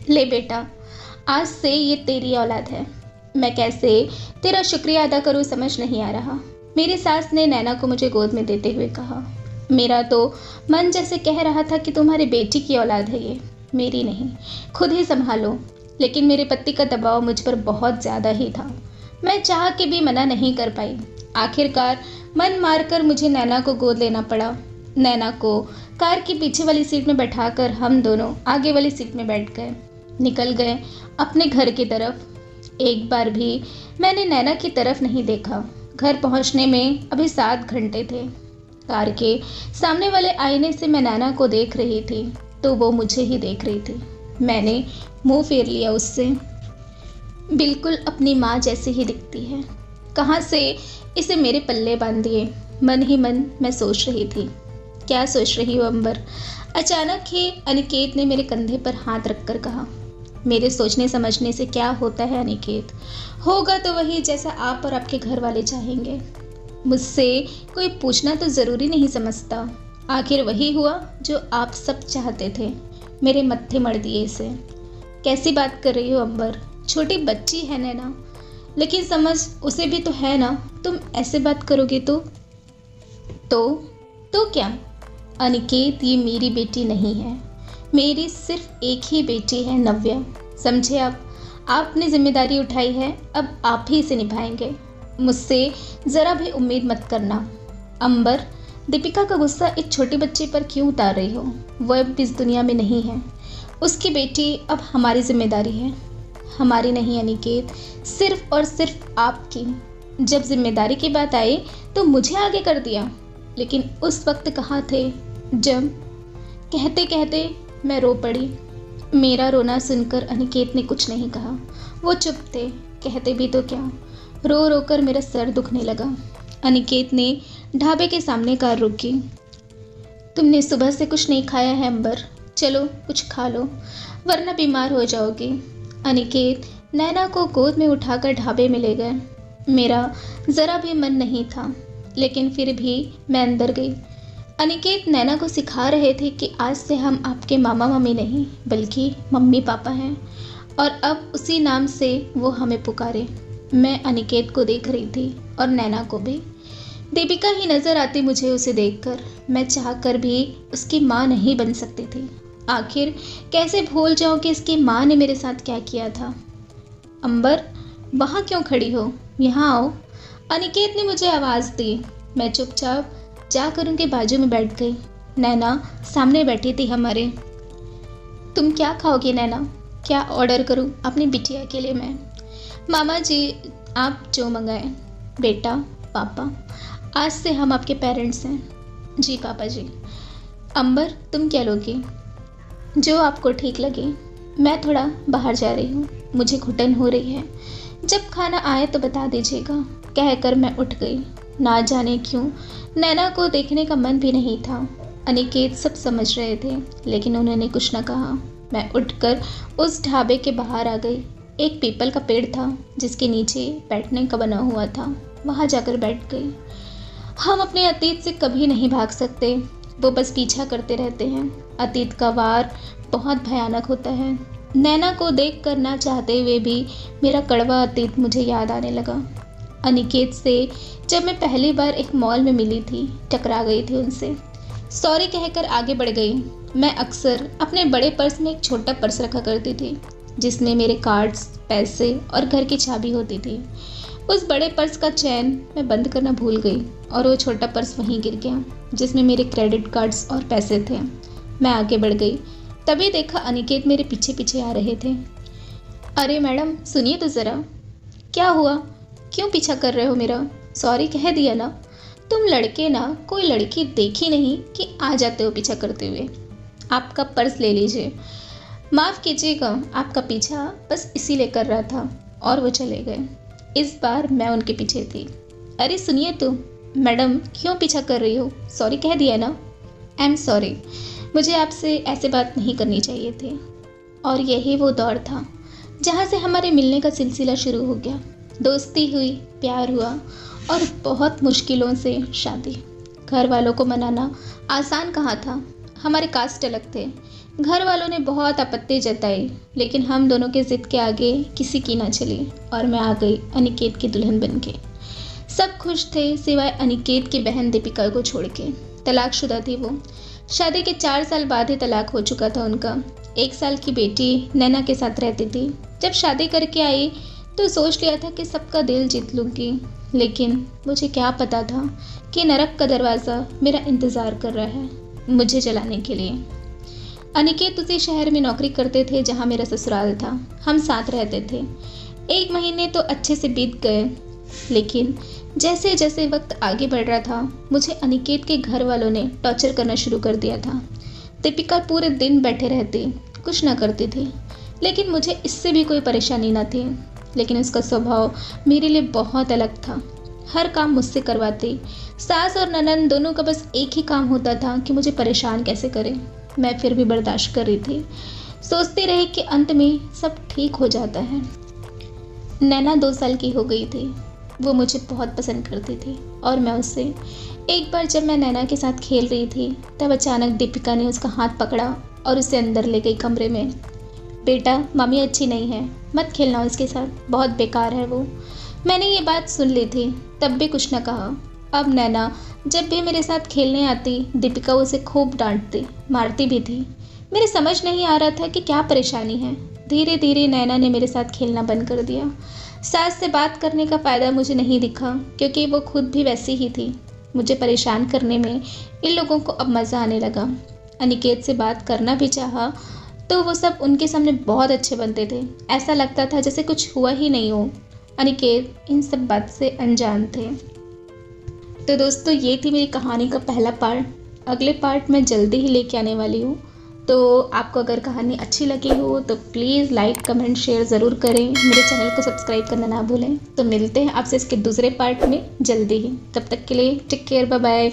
ले बेटा, आज से ये तेरी औलाद है। मैं कैसे तेरा शुक्रिया अदा करूँ समझ नहीं आ रहा। मेरी सास ने नैना को मुझे गोद में देते हुए कहा। मेरा तो मन जैसे कह रहा था कि तुम्हारी बेटी की औलाद है ये, मेरी नहीं, खुद ही संभालो। लेकिन मेरे पति का दबाव मुझ पर बहुत ज़्यादा ही था। मैं चाह के भी मना नहीं कर पाई। आखिरकार मन मारकर मुझे नैना को गोद लेना पड़ा। नैना को कार की पीछे वाली सीट में बैठाकर हम दोनों आगे वाली सीट में बैठ गए। निकल गए अपने घर की तरफ। एक बार भी मैंने नैना की तरफ नहीं देखा। घर पहुंचने में अभी 7 घंटे थे। कार के सामने वाले आईने से मैं नैना को देख रही थी तो वो मुझे ही देख रही थी। मैंने मुंह फेर लिया उससे। बिल्कुल अपनी माँ जैसी ही दिखती है। कहाँ से इसे मेरे पल्ले बांध दिए, मन ही मन मैं सोच रही थी। क्या सोच रही हो अंबर? अचानक ही अनिकेत ने मेरे कंधे पर हाथ रखकर कहा। मेरे सोचने समझने से क्या होता है अनिकेत? होगा तो वही जैसा आप और आपके घर वाले चाहेंगे। मुझसे कोई पूछना तो ज़रूरी नहीं समझता। आखिर वही हुआ जो आप सब चाहते थे। मेरे मत्थे मढ़ दिए इसे। कैसी बात कर रही हो अंबर? छोटी बच्ची है नैना, लेकिन समझ उसे भी तो है ना। तुम ऐसे बात करोगे तो क्या? अनिकेत, ये मेरी बेटी नहीं है। मेरी सिर्फ एक ही बेटी है, नव्या। समझे आप? आपने जिम्मेदारी उठाई है, अब आप ही इसे निभाएंगे। मुझसे ज़रा भी उम्मीद मत करना। अंबर, दीपिका का गुस्सा एक छोटे बच्चे पर क्यों उतार रही हो? वह अब इस दुनिया में नहीं है। उसकी बेटी अब हमारी जिम्मेदारी है। हमारी नहीं अनिकेत, सिर्फ और सिर्फ आपकी। जब जिम्मेदारी की बात आई तो मुझे आगे कर दिया, लेकिन उस वक्त कहाँ थे जब? कहते कहते मैं रो पड़ी। मेरा रोना सुनकर अनिकेत ने कुछ नहीं कहा। वो चुप थे। कहते भी तो क्या, रो रो कर मेरा सर दुखने लगा। अनिकेत ने ढाबे के सामने कार रोकी। तुमने सुबह से कुछ नहीं खाया है अंबर, चलो कुछ खा लो वरना बीमार हो जाओगी। अनिकेत नैना को गोद में उठाकर ढाबे में ले गए। मेरा ज़रा भी मन नहीं था, लेकिन फिर भी मैं अंदर गई। अनिकेत नैना को सिखा रहे थे कि आज से हम आपके मामा मम्मी नहीं बल्कि मम्मी पापा हैं, और अब उसी नाम से वो हमें पुकारे। मैं अनिकेत को देख रही थी और नैना को भी। दीपिका ही नज़र आती मुझे उसे देखकर। मैं चाहकर भी उसकी माँ नहीं बन सकती थी। आखिर कैसे भूल जाऊँ कि इसकी माँ ने मेरे साथ क्या किया था। अंबर, वहाँ क्यों खड़ी हो? यहाँ आओ। अनिकेत ने मुझे आवाज़ दी। मैं चुपचाप जाकर उनके बाजू में बैठ गई। नैना सामने बैठी थी हमारे। तुम क्या खाओगी नैना? क्या ऑर्डर करूं अपनी बिटिया के लिए मैं? मामा जी, आप जो मंगाएं। बेटा, पापा, आज से हम आपके पेरेंट्स हैं। जी पापा जी। अंबर, तुम क्या लोगी? जो आपको ठीक लगे। मैं थोड़ा बाहर जा रही हूँ, मुझे घुटन हो रही है। जब खाना आए तो बता दीजिएगा, कहकर मैं उठ गई। ना जाने क्यों नैना को देखने का मन भी नहीं था। अनिकेत सब समझ रहे थे, लेकिन उन्होंने कुछ न कहा। मैं उठकर उस ढाबे के बाहर आ गई। एक पीपल का पेड़ था जिसके नीचे बैठने का बना हुआ था। वहाँ जाकर बैठ गई। हम अपने अतीत से कभी नहीं भाग सकते, वो बस पीछा करते रहते हैं। अतीत का वार बहुत भयानक होता है। नैना को देख कर ना चाहते हुए भी मेरा कड़वा अतीत मुझे याद आने लगा। अनिकेत से जब मैं पहली बार एक मॉल में मिली थी, टकरा गई थी उनसे। सॉरी कहकर आगे बढ़ गई। मैं अक्सर अपने बड़े पर्स में एक छोटा पर्स रखा करती थी जिसमें मेरे कार्ड्स, पैसे और घर की चाबी होती थी। उस बड़े पर्स का चैन मैं बंद करना भूल गई और वो छोटा पर्स वहीं गिर गया जिसमें मेरे क्रेडिट कार्ड्स और पैसे थे। मैं आगे बढ़ गई, तभी देखा अनिकेत मेरे पीछे पीछे आ रहे थे। अरे मैडम, सुनिए तो ज़रा। क्या हुआ? क्यों पीछा कर रहे हो मेरा? सॉरी कह दिया ना। तुम लड़के ना कोई लड़की देखी नहीं कि आ जाते हो पीछा करते हुए। आपका पर्स ले लीजिए। माफ़ कीजिएगा, आपका पीछा बस इसीलिए कर रहा था। और वो चले गए। इस बार मैं उनके पीछे थी। अरे सुनिए तो मैडम, क्यों पीछा कर रही हो? सॉरी कह दिया ना। आई एम सॉरी, मुझे आपसे ऐसे बात नहीं करनी चाहिए थी। और यही वो दौर था जहाँ से हमारे मिलने का सिलसिला शुरू हो गया। दोस्ती हुई, प्यार हुआ और बहुत मुश्किलों से शादी। घर वालों को मनाना आसान कहाँ था। हमारे कास्ट अलग थे। घर वालों ने बहुत आपत्ति जताई, लेकिन हम दोनों के जिद के आगे किसी की ना चली और मैं आ गई अनिकेत की दुल्हन बनके। सब खुश थे सिवाय अनिकेत की बहन दीपिका को छोड़ के। तलाकशुदा थी वो। शादी के 4 साल बाद ही तलाक हो चुका था उनका। 1 साल की बेटी नैना के साथ रहती थी। जब शादी करके आई तो सोच लिया था कि सबका दिल जीत लूँगी, लेकिन मुझे क्या पता था कि नरक का दरवाज़ा मेरा इंतज़ार कर रहा है मुझे जलाने के लिए। अनिकेत उसी शहर में नौकरी करते थे जहाँ मेरा ससुराल था। हम साथ रहते थे। 1 महीने तो अच्छे से बीत गए, लेकिन जैसे जैसे वक्त आगे बढ़ रहा था मुझे अनिकेत के घर वालों ने टॉर्चर करना शुरू कर दिया था। दीपिका पूरे दिन बैठे रहती, कुछ ना करती थी, लेकिन मुझे इससे भी कोई परेशानी ना थी। लेकिन उसका स्वभाव मेरे लिए बहुत अलग था। हर काम मुझसे करवाती। सास और ननद दोनों का बस एक ही काम होता था कि मुझे परेशान कैसे करे। मैं फिर भी बर्दाश्त कर रही थी, सोचती रही कि अंत में सब ठीक हो जाता है। नैना 2 साल की हो गई थी। वो मुझे बहुत पसंद करती थी और मैं उससे। एक बार जब मैं नैना के साथ खेल रही थी तब अचानक दीपिका ने उसका हाथ पकड़ा और उसे अंदर ले गई कमरे में। बेटा, मम्मी अच्छी नहीं है, मत खेलना उसके साथ, बहुत बेकार है वो। मैंने ये बात सुन ली थी, तब भी कुछ न कहा। अब नैना जब भी मेरे साथ खेलने आती दीपिका उसे खूब डांटती, मारती भी थी। मेरे समझ नहीं आ रहा था कि क्या परेशानी है। धीरे धीरे नैना ने मेरे साथ खेलना बंद कर दिया। सास से बात करने का फ़ायदा मुझे नहीं दिखा, क्योंकि वो खुद भी वैसी ही थी। मुझे परेशान करने में इन लोगों को अब मज़ा आने लगा। अनिकेत से बात करना भी चाहा तो वो सब उनके सामने बहुत अच्छे बनते थे। ऐसा लगता था जैसे कुछ हुआ ही नहीं हो। अनिकेत इन सब बात से अनजान थे। तो दोस्तों, ये थी मेरी कहानी का पहला पार्ट। अगले पार्ट मैं जल्दी ही लेके आने वाली हूँ। तो आपको अगर कहानी अच्छी लगी हो तो प्लीज़ लाइक, कमेंट, शेयर ज़रूर करें। मेरे चैनल को सब्सक्राइब करना ना भूलें। तो मिलते हैं आपसे इसके दूसरे पार्ट में जल्दी ही। तब तक के लिए टेक केयर, बाय बाय।